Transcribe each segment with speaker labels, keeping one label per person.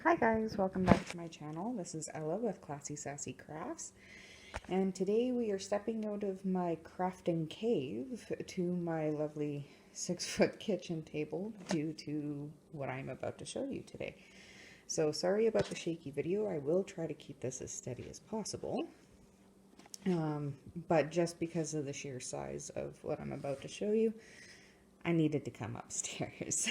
Speaker 1: Hi guys, welcome back to my channel. This is Ella with Classy Sassy Crafts, and today we are stepping out of my crafting cave to my lovely 6-foot kitchen table due to what I'm about to show you today. So sorry about the shaky video. I will try to keep this as steady as possible, but just because of the sheer size of what I'm about to show you, I needed to come upstairs.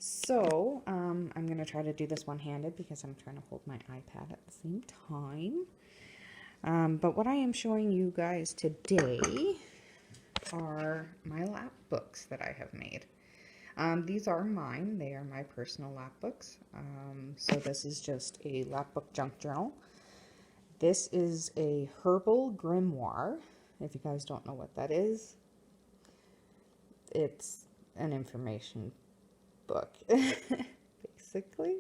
Speaker 1: So, I'm going to try to do this one-handed because I'm trying to hold my iPad at the same time. But what I am showing you guys today are my lap books that I have made. These are mine. They are my personal lap books. So this is just a lap book junk journal. This is a herbal grimoire. If you guys don't know what that is, it's an information book basically.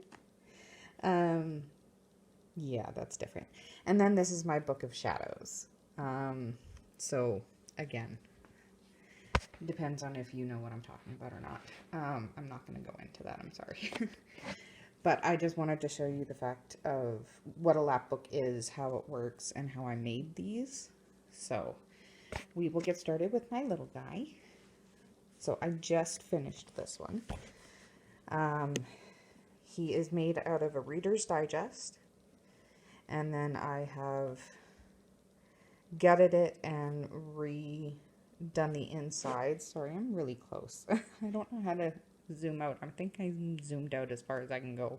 Speaker 1: Yeah, that's different. And then this is my book of shadows. So again, depends on if you know what I'm talking about or not. I'm not going to go into that, I'm sorry. But I just wanted to show you the fact of what a lap book is, how it works, and how I made these. So we will get started with my little guy. So I just finished this one. He is made out of a Reader's Digest, and then I have gutted it and redone the inside. Sorry, I'm really close. I don't know how to zoom out. I think I zoomed out as far as I can go.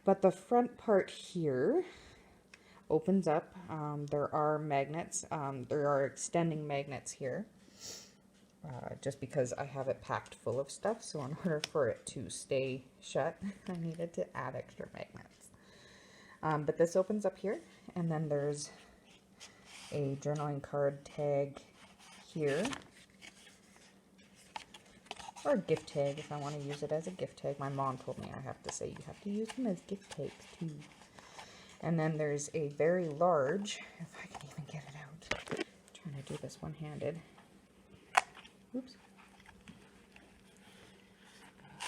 Speaker 1: But the front part here opens up. There are magnets. There are extending magnets here. Just because I have it packed full of stuff, so in order for it to stay shut, I needed to add extra magnets. But this opens up here, and then there's a journaling card tag here, or a gift tag if I want to use it as a gift tag. My mom told me I have to say you have to use them as gift tags too. And then there's a very large, if I can even get it out, I'm trying to do this one-handed. Oops.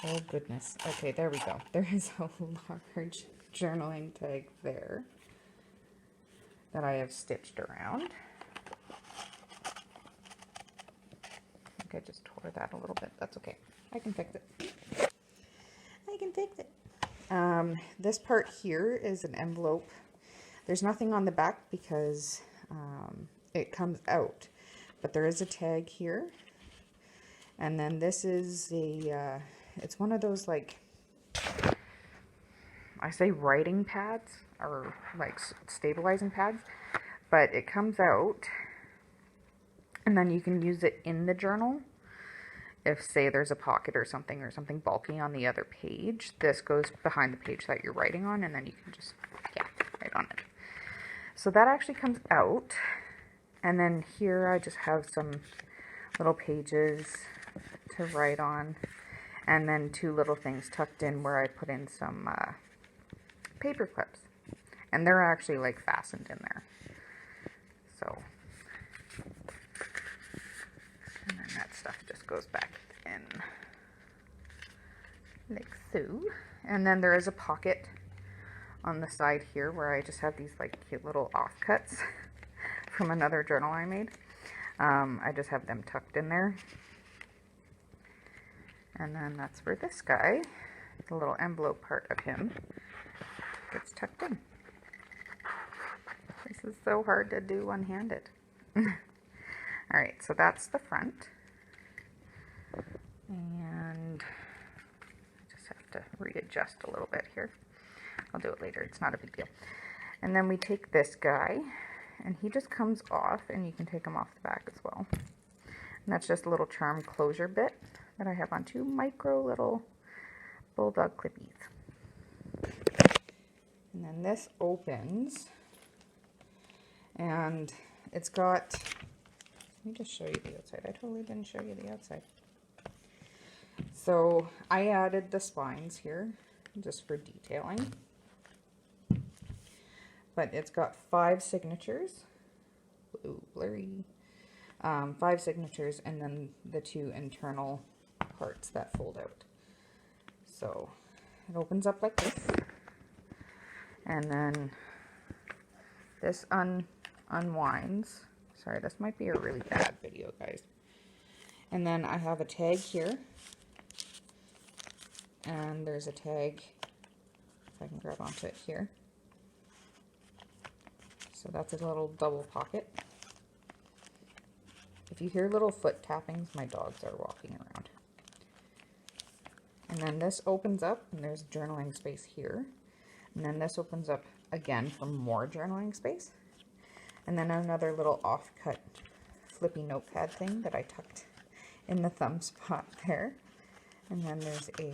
Speaker 1: Oh goodness. Okay, there we go. There is a large journaling tag there that I have stitched around. I think I just tore that a little bit. That's okay. I can fix it. I can fix it. This part here is an envelope. There's nothing on the back because it comes out, but there is a tag here. And then this is a, it's one of those, like, I say writing pads, or like stabilizing pads, but it comes out, and then you can use it in the journal. If, say, there's a pocket or something bulky on the other page, this goes behind the page that you're writing on, and then you can just, yeah, write on it. So that actually comes out, and then here I just have some little pages to write on, and then two little things tucked in where I put in some paper clips, and they're actually like fastened in there. So, and then that stuff just goes back in like so. And then there is a pocket on the side here where I just have these like cute little offcuts from another journal I made. I just have them tucked in there. And then that's where this guy, the little envelope part of him, gets tucked in. This is so hard to do one-handed. Alright, so that's the front. And I just have to readjust a little bit here. I'll do it later, it's not a big deal. And then we take this guy, and he just comes off, and you can take him off the back as well. And that's just a little charm closure bit that I have on two micro little bulldog clippies. And then this opens, and it's got, let me just show you the outside. I totally didn't show you the outside. So I added the spines here just for detailing. But it's got 5 signatures. Ooh, blurry. 5 signatures, and then the 2 internal parts that fold out. So it opens up like this. And then this unwinds. Sorry, this might be a really bad video, guys. And then I have a tag here. And there's a tag, if I can grab onto it here. So that's a little double pocket. If you hear little foot tappings, my dogs are walking around. And then this opens up, and there's journaling space here. And then this opens up again for more journaling space. And then another little offcut flippy notepad thing that I tucked in the thumb spot there. And then there's a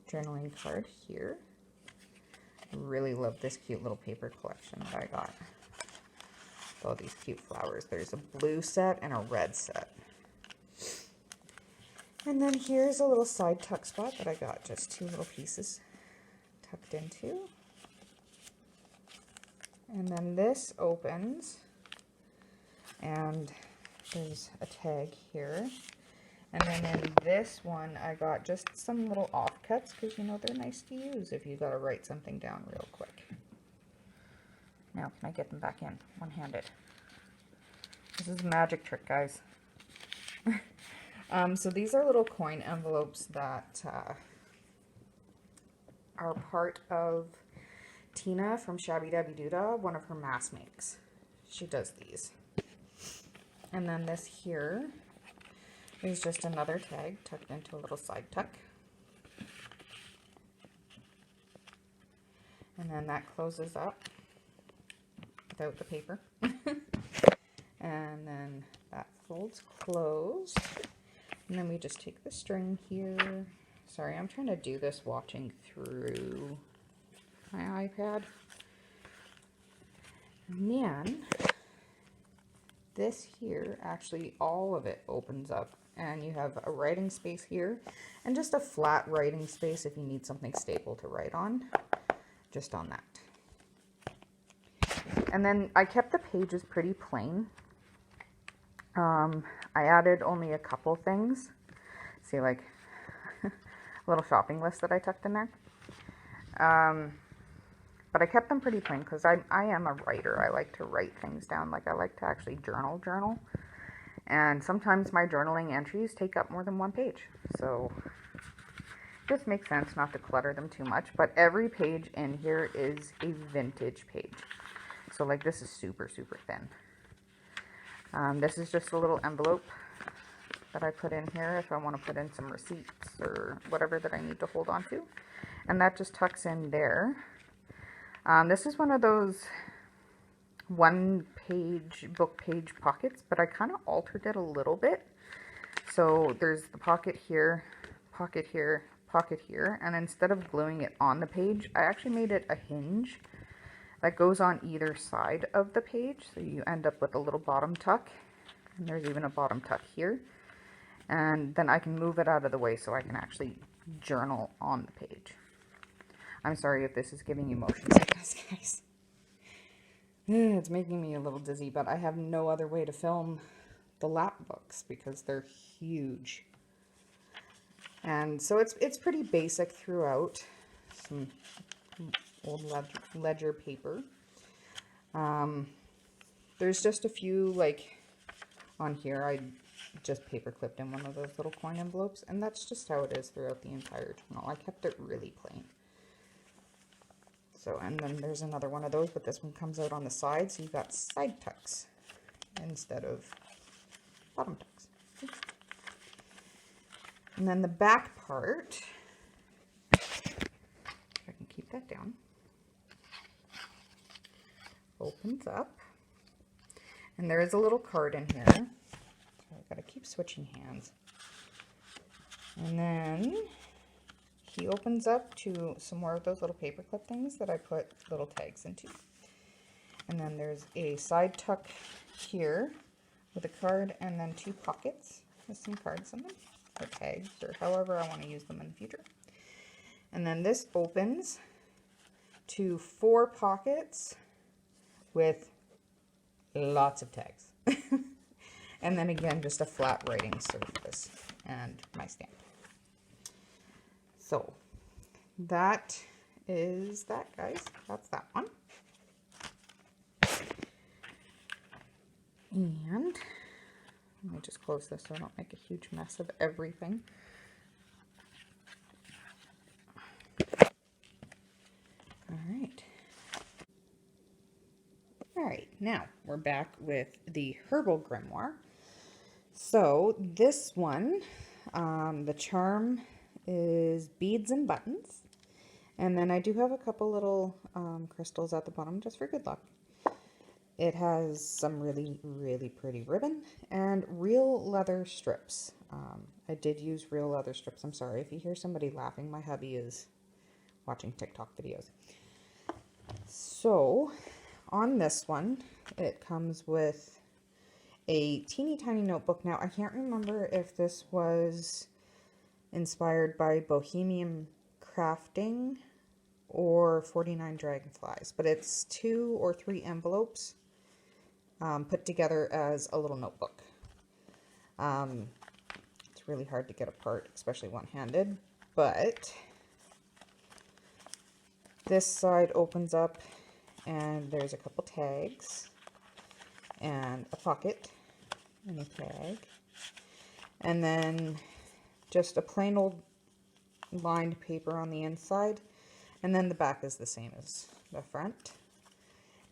Speaker 1: journaling card here. I really love this cute little paper collection that I got. All these cute flowers. There's a blue set and a red set. And then here's a little side tuck spot that I got just 2 little pieces tucked into. And then this opens and there's a tag here. And then in this one, I got just some little offcuts because, you know, they're nice to use if you got to write something down real quick. Now, can I get them back in one-handed? This is a magic trick, guys. So these are little coin envelopes that are part of Tina from Shabby Dabby Doodah, one of her mask makes. She does these. And then this here is just another tag tucked into a little side tuck. And then that closes up without the paper. And then that folds closed. And then we just take the string here. Sorry, I'm trying to do this watching through my iPad. And then this here, actually all of it opens up. And you have a writing space here. And just a flat writing space if you need something stable to write on. Just on that. And then I kept the pages pretty plain. I added only a couple things. See, like a little shopping list that I tucked in there. But I kept them pretty plain because I am a writer. I like to write things down. Like I like to actually journal. And sometimes my journaling entries take up more than 1 page. So it just makes sense not to clutter them too much. But every page in here is a vintage page. So like this is super, super thin. This is just a little envelope that I put in here if I want to put in some receipts or whatever that I need to hold on to. And that just tucks in there. This is one of those 1-page book page pockets, but I kind of altered it a little bit. So there's the pocket here, pocket here, pocket here. And instead of gluing it on the page, I actually made it a hinge that goes on either side of the page. So you end up with a little bottom tuck. And there's even a bottom tuck here. And then I can move it out of the way so I can actually journal on the page. I'm sorry if this is giving you motion sickness, guys. It's making me a little dizzy, but I have no other way to film the Lapbooks because they're huge. And so it's pretty basic throughout. Some old ledger paper. There's just a few, like, on here, I just paper clipped in one of those little coin envelopes, and that's just how it is throughout the entire journal. I kept it really plain. So, and then there's another one of those, but this one comes out on the side, so you've got side tucks instead of bottom tucks. And then the back part, if I can keep that down, opens up. And there is a little card in here. So I've got to keep switching hands. And then he opens up to some more of those little paperclip things that I put little tags into. And then there's a side tuck here with a card and then 2 pockets with some cards in them, or tags, or however I want to use them in the future. And then this opens to 4 pockets with lots of tags. And then again, just a flat writing surface and my stamp. So that is that, guys. That's that one. And let me just close this so I don't make a huge mess of everything. All right. All right, now we're back with the Herbal Grimoire. So this one, the charm is beads and buttons. And then I do have a couple little crystals at the bottom just for good luck. It has some really, really pretty ribbon and real leather strips. I did use real leather strips. I'm sorry if you hear somebody laughing. My hubby is watching TikTok videos. So on this one, it comes with a teeny tiny notebook. Now, I can't remember if this was inspired by Bohemian Crafting or 49 Dragonflies, but it's 2 or 3 envelopes put together as a little notebook. It's really hard to get apart, especially one-handed, but this side opens up and there's a couple tags and a pocket and a tag, and then just a plain old lined paper on the inside, and then the back is the same as the front,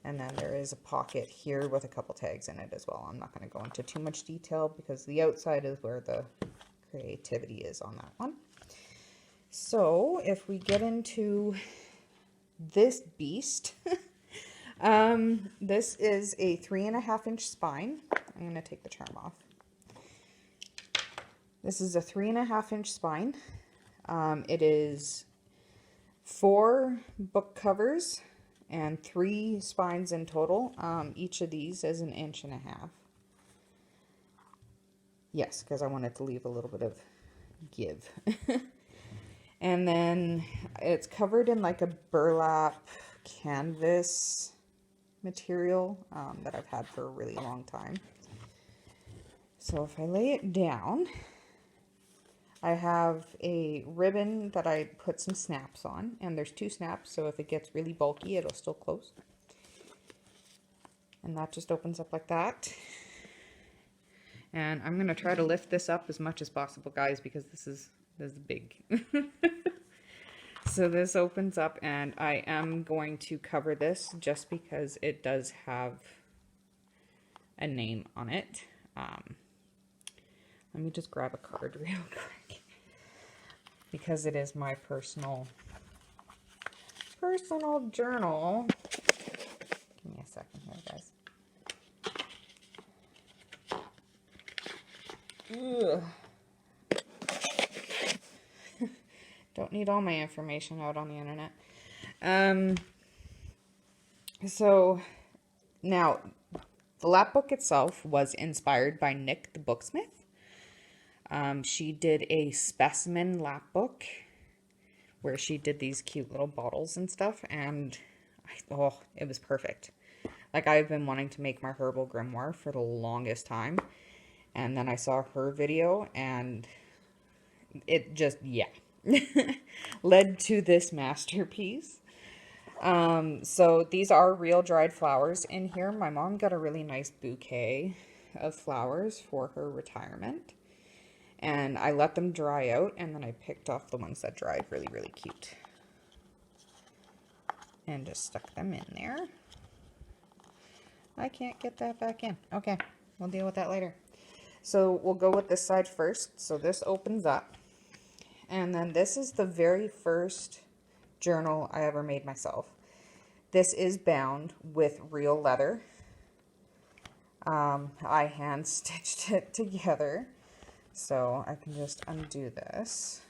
Speaker 1: and then there is a pocket here with a couple tags in it as well. I'm not going to go into too much detail because the outside is where the creativity is on that one. So if we get into this beast, this is a 3.5-inch spine. I'm going to take the charm off. This is a 3.5-inch spine. It is 4 book covers and 3 spines in total. Each of these is 1.5 inches. Yes, because I wanted to leave a little bit of give. And then it's covered in like a burlap canvas material that I've had for a really long time. So if I lay it down, I have a ribbon that I put some snaps on, and there's 2 snaps, so if it gets really bulky, it'll still close. And that just opens up like that. And I'm going to try to lift this up as much as possible, guys, because this is big. So this opens up, and I am going to cover this just because it does have a name on it. Let me just grab a card real quick because it is my personal journal. Give me a second here, guys. Ugh. Don't need all my information out on the internet. So now the Lapbook itself was inspired by Nick the Booksmith. She did a specimen Lapbook where she did these cute little bottles and stuff, and it was perfect. Like, I've been wanting to make my Herbal Grimoire for the longest time, and then I saw her video, and it just, led to this masterpiece. So these are real dried flowers in here. My mom got a really nice bouquet of flowers for her retirement, and I let them dry out, and then I picked off the ones that dried really, really cute and just stuck them in there. I can't get that back in. Okay, we'll deal with that later. So we'll go with this side first. So this opens up, and then this is the very first journal I ever made myself. This is bound with real leather. I hand stitched it together, so I can just undo this,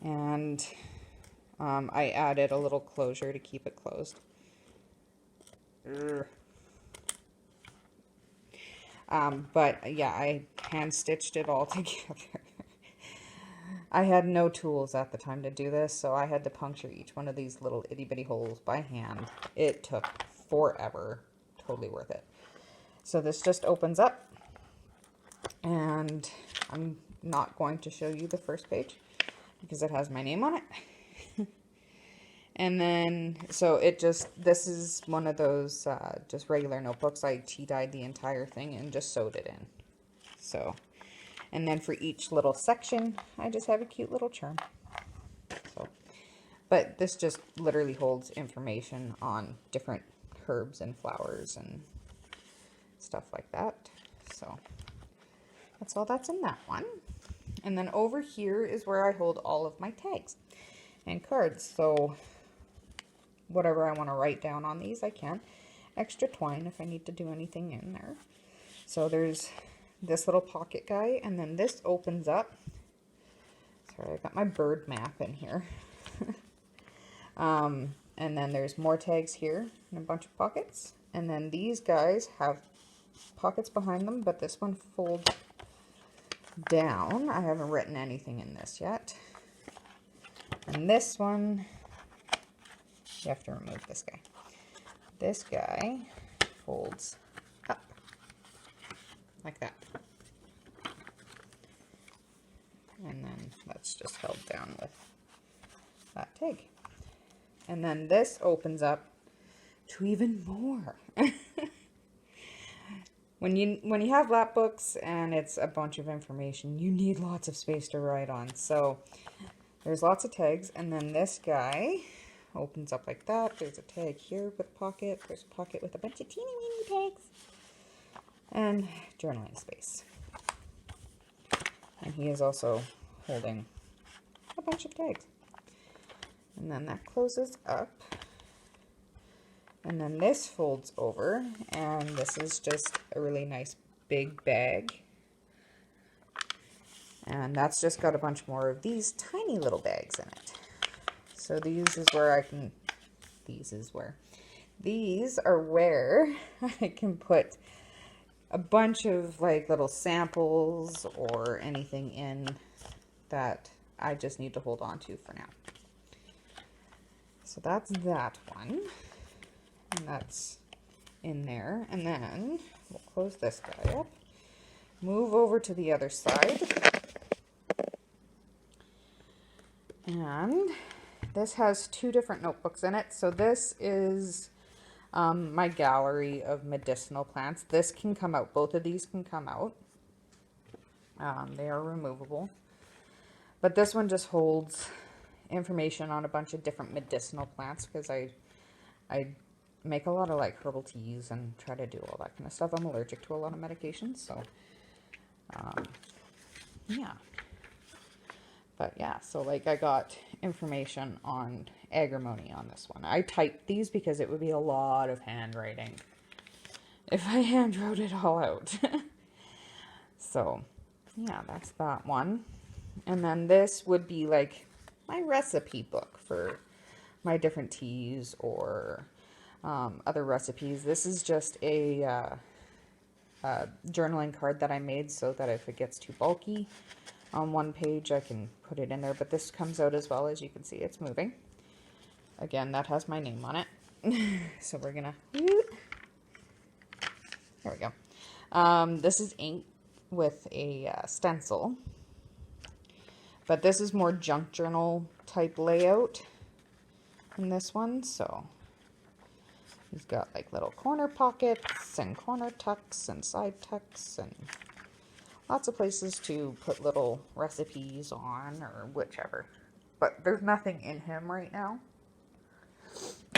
Speaker 1: and I added a little closure to keep it closed. But yeah, I hand stitched it all together. I had no tools at the time to do this, so I had to puncture each one of these little itty bitty holes by hand. It took forever. Totally worth it. So this just opens up, and I'm not going to show you the first page because it has my name on it. And then, so this is one of those just regular notebooks. I tea dyed the entire thing and just sewed it in. So, and then for each little section, I just have a cute little charm. So, but this just literally holds information on different herbs and flowers and stuff like that. So that's all that's in that one. And then over here is where I hold all of my tags and cards. So whatever I want to write down on these, I can. Extra twine if I need to do anything in there. So there's this little pocket guy, and then this opens up. Sorry, I got my bird map in here. And then there's more tags here and a bunch of pockets. And then these guys have pockets behind them, but this one folds down. I haven't written anything in this yet. And this one, you have to remove this guy. This guy folds up like that. And then that's just held down with that tag. And then this opens up to even more. When you have Lapbooks and it's a bunch of information, you need lots of space to write on. So there's lots of tags, and then this guy opens up like that. There's a tag here with a pocket. There's a pocket with a bunch of teeny weeny tags. And journaling space. And he is also holding a bunch of tags. And then that closes up. And then this folds over, and this is just a really nice big bag. And that's just got a bunch more of these tiny little bags in it. So these are where I can put a bunch of like little samples or anything in that I just need to hold on to for now. So that's that one. And that's in there. And then we'll close this guy up. Move over to the other side. And this has two different notebooks in it. So this is my gallery of medicinal plants. This can come out. Both of these can come out. They are removable. But this one just holds information on a bunch of different medicinal plants because I make a lot of like herbal teas and try to do all that kind of stuff. I'm allergic to a lot of medications, so yeah. But yeah, so like I got information on agrimony on this one. I typed these because it would be a lot of handwriting if I hand wrote it all out. So yeah, that's that one. And then this would be like my recipe book for my different teas or other recipes. This is just a journaling card that I made so that if it gets too bulky on one page, I can put it in there. But this comes out as well. As you can see, it's moving. Again, that has my name on it. So we're gonna, there we go. This is ink with a stencil. But this is more junk journal type layout in this one. So he's got like little corner pockets and corner tucks and side tucks and lots of places to put little recipes on or whichever. But there's nothing in him right now.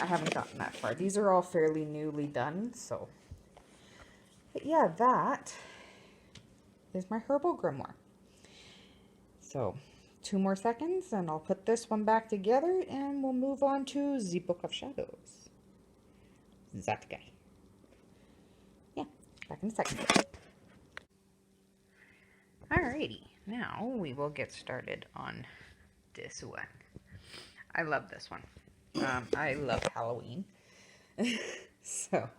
Speaker 1: I haven't gotten that far. These are all fairly newly done, so. But yeah, that is my herbal grimoire. So 2 more seconds and I'll put this one back together and we'll move on to the Book of Shadows. That guy. Yeah, back in a second. Alrighty, now we will get started on this one. I love this one. I love Halloween. So,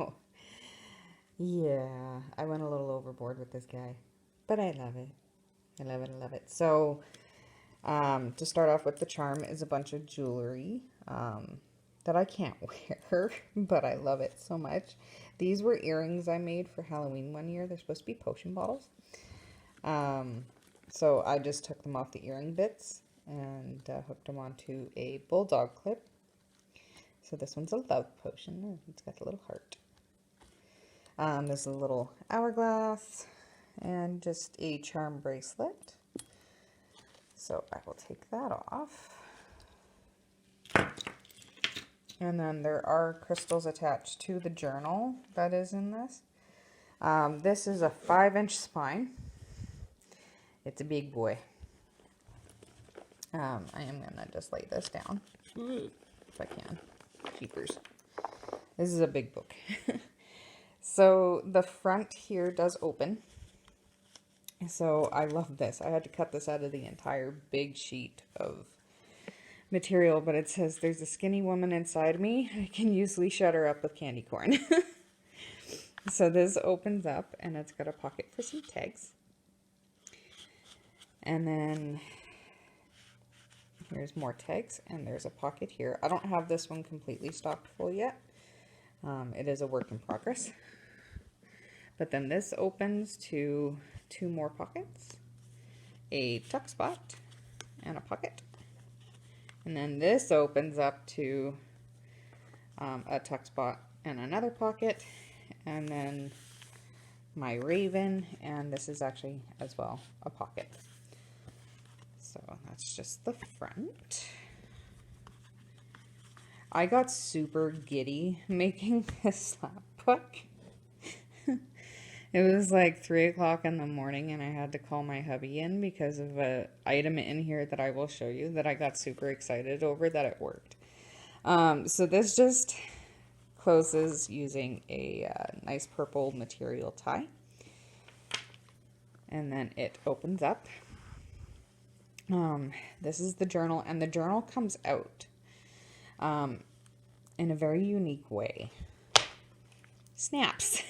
Speaker 1: yeah, I went a little overboard with this guy. But I love it. I love it, I love it. So, to start off with, the charm is a bunch of jewelry that I can't wear, but I love it so much. These were earrings I made for Halloween one year. They're supposed to be potion bottles. So I just took them off the earring bits and hooked them onto a bulldog clip. So this one's a love potion. It's got a little heart. There's a little hourglass and just a charm bracelet. So I will take that off. And then there are crystals attached to the journal that is in this. This is a 5-inch spine. It's a big boy. I am going to just lay this down if I can. Keepers. This is a big book. So the front here does open. So I love this. I had to cut this out of the entire big sheet of material, but it says there's a skinny woman inside me. I can usually shut her up with candy corn. So this opens up and it's got a pocket for some tags. And then here's more tags and there's a pocket here. I don't have this one completely stocked full yet. It is a work in progress. But then this opens to 2 more pockets, a tuck spot, and a pocket. And then this opens up to a tuck spot and another pocket, and then my raven, and this is actually as well a pocket. So that's just the front. I got super giddy making this slap book. It was like 3 o'clock in the morning and I had to call my hubby in because of an item in here that I will show you that I got super excited over that it worked. So this just closes using a nice purple material tie. And then it opens up. This is the journal, and the journal comes out in a very unique way. Snaps.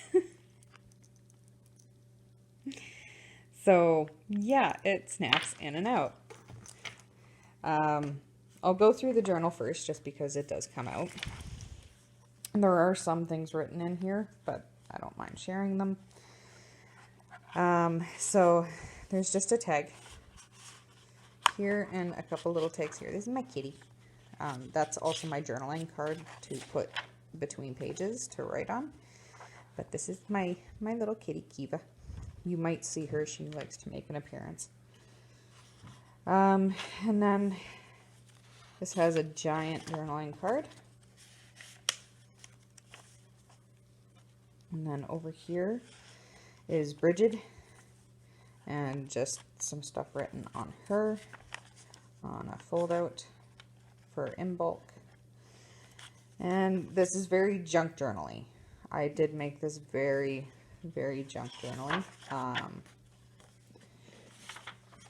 Speaker 1: So yeah, it snaps in and out. I'll go through the journal first just because it does come out. There are some things written in here, but I don't mind sharing them. So there's just a tag here and a couple little tags here. This is my kitty. That's also my journaling card to put between pages to write on. But this is my little kitty, Kiva. You might see her. She likes to make an appearance. And then this has a giant journaling card. And then over here is Bridget. And just some stuff written on her. On a fold out for in bulk. And this is very junk journaling. I did make this very junk journaling,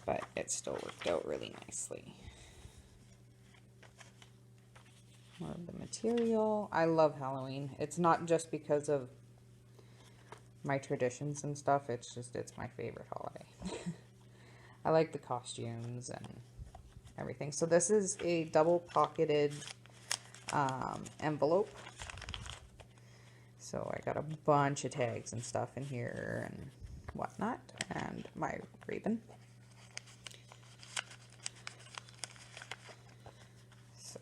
Speaker 1: but it still worked out really nicely. More of the material. I love Halloween. It's not just because of my traditions and stuff, it's my favorite holiday. I like the costumes and everything. So this is a double pocketed envelope. So I got a bunch of tags and stuff in here and whatnot, and my raven. So,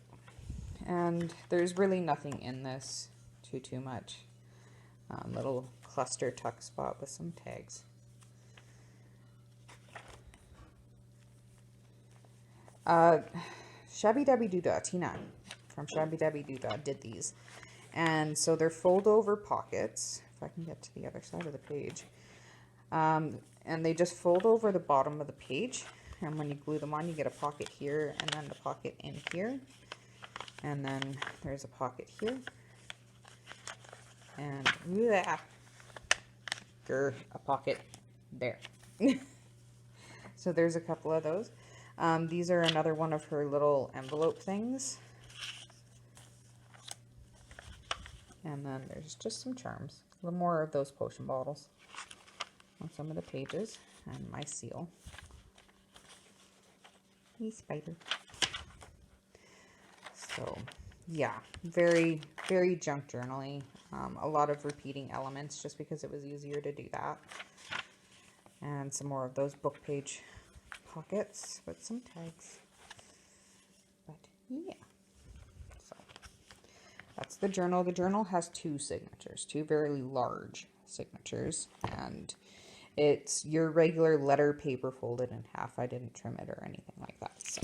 Speaker 1: and there's really nothing in this too much. Little cluster tuck spot with some tags. Shabby Dabby Doodah, Tina from Shabby Dabby Doodah did these. And so they're fold over pockets, if I can get to the other side of the page. And they just fold over the bottom of the page. And when you glue them on, you get a pocket here and then the pocket in here. And then there's a pocket here. And a pocket there. So there's a couple of those. These are another one of her little envelope things. And then there's just some charms. A little more of those potion bottles on some of the pages. And my seal. Hey, spider. So, yeah. Very junk journaling. A lot of repeating elements just because it was easier to do that. And some more of those book page pockets with some tags. Yeah. So that's the journal. The journal has two signatures, two very large signatures, and it's your regular letter paper folded in half. I didn't trim it or anything like that. So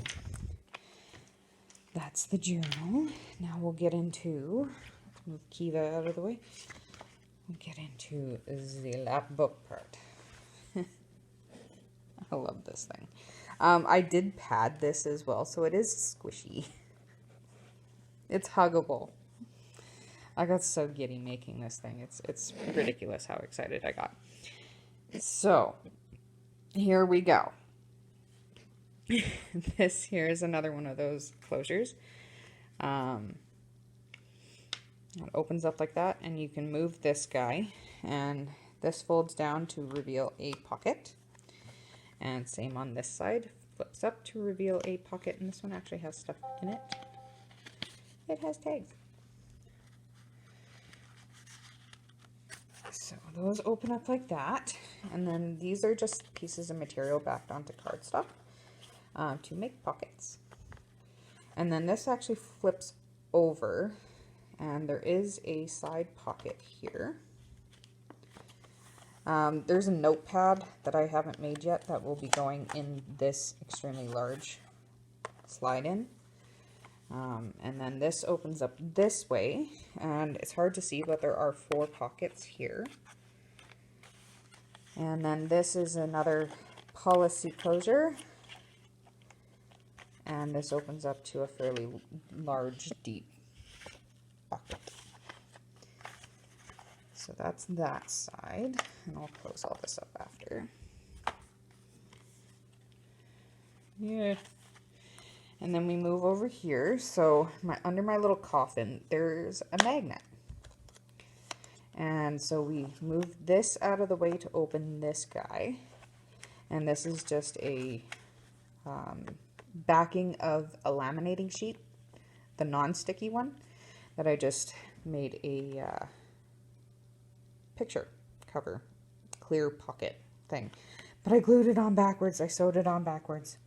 Speaker 1: that's the journal. Now we'll get into, let's move Kiva out of the way. We'll get into the lap book part. I love this thing. I did pad this as well, so it is squishy. It's huggable. I got so giddy making this thing. It's ridiculous how excited I got. So, here we go. This here is another one of those closures. It opens up like that, and you can move this guy, and this folds down to reveal a pocket. And same on this side, flips up to reveal a pocket, and this one actually has stuff in it. It has tags. So those open up like that, and then these are just pieces of material backed onto cardstock to make pockets. And then this actually flips over, and there is a side pocket here. There's a notepad that I haven't made yet that will be going in this extremely large slide-in. And then this opens up this way, and it's hard to see, but there are 4 pockets here. And then this is another policy closure, and this opens up to a fairly large, deep pocket. So that's that side, and I'll close all this up after. Yeah. And then we move over here. So under my little coffin, there's a magnet. And so we move this out of the way to open this guy. And this is just a backing of a laminating sheet, the non-sticky one, that I just made a picture cover, clear pocket thing. But I glued it on backwards. I sewed it on backwards.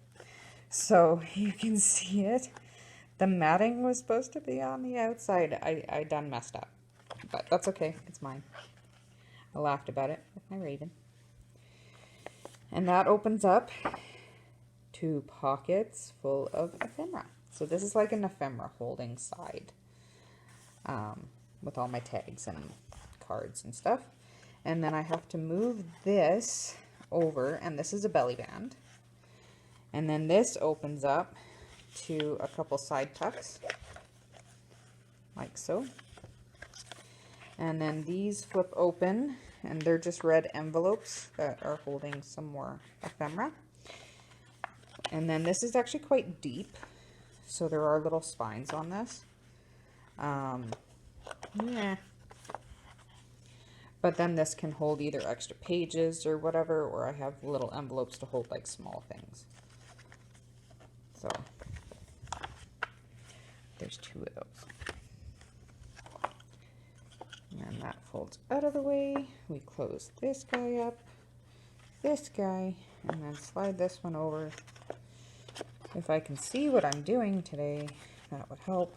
Speaker 1: So you can see it. The matting was supposed to be on the outside. I done messed up. But that's okay. It's mine. I laughed about it with my raven. And that opens up to pockets full of ephemera. So this is like an ephemera holding side with all my tags and cards and stuff. And then I have to move this over, and this is a belly band. And then this opens up to a couple side tucks, like so. And then these flip open, and they're just red envelopes that are holding some more ephemera. And then this is actually quite deep, so there are little spines on this. Yeah. But then this can hold either extra pages or whatever, or I have little envelopes to hold like small things. So there's 2 of those. And that folds out of the way. We close this guy up, this guy, and then slide this one over. If I can see what I'm doing today, that would help.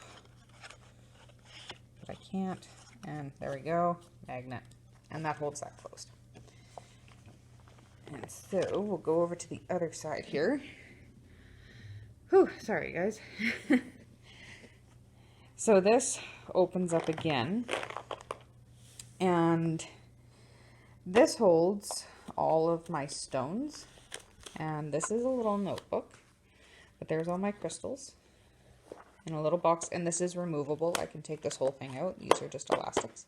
Speaker 1: But I can't. And there we go, magnet. And that holds that closed. And so we'll go over to the other side here. Whew, sorry guys. So this opens up again, and this holds all of my stones, and this is a little notebook, but there's all my crystals in a little box, and this is removable. I can take this whole thing out. These are just elastics.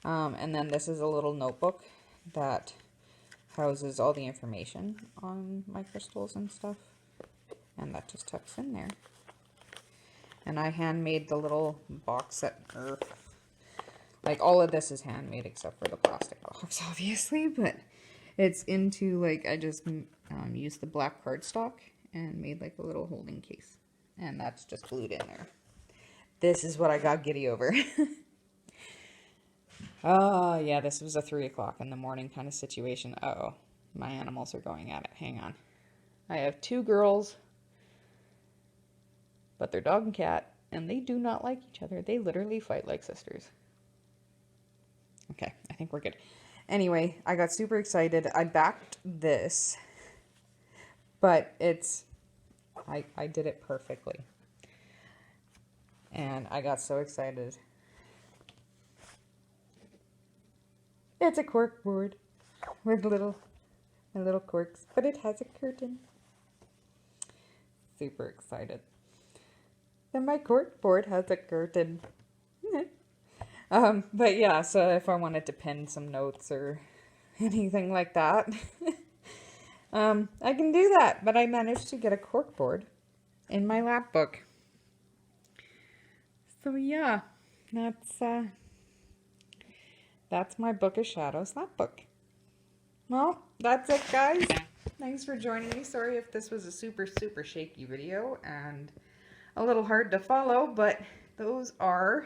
Speaker 1: And then this is a little notebook that houses all the information on my crystals and stuff. And that just tucks in there. And I handmade the little box that, like all of this is handmade except for the plastic box, obviously. But it's into, like, I just used the black cardstock and made like a little holding case. And that's just glued in there. This is what I got giddy over. Oh, yeah, this was a 3 o'clock in the morning kind of situation. Uh-oh, my animals are going at it. Hang on. I have 2 girls but they're dog and cat, and they do not like each other. They literally fight like sisters. Okay, I think we're good. Anyway, I got super excited. I backed this, but I did it perfectly. And I got so excited. It's a cork board with little corks, but it has a curtain. Super excited. Then my cork board has a curtain. But yeah, so if I wanted to pin some notes or anything like that, I can do that. But I managed to get a cork board in my lap book. So yeah, that's my Book of Shadows lap book. Well, that's it, guys. Thanks for joining me. Sorry if this was a super shaky video and a little hard to follow, but those are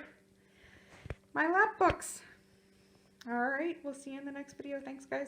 Speaker 1: my lap books. All right, we'll see you in the next video. Thanks, guys.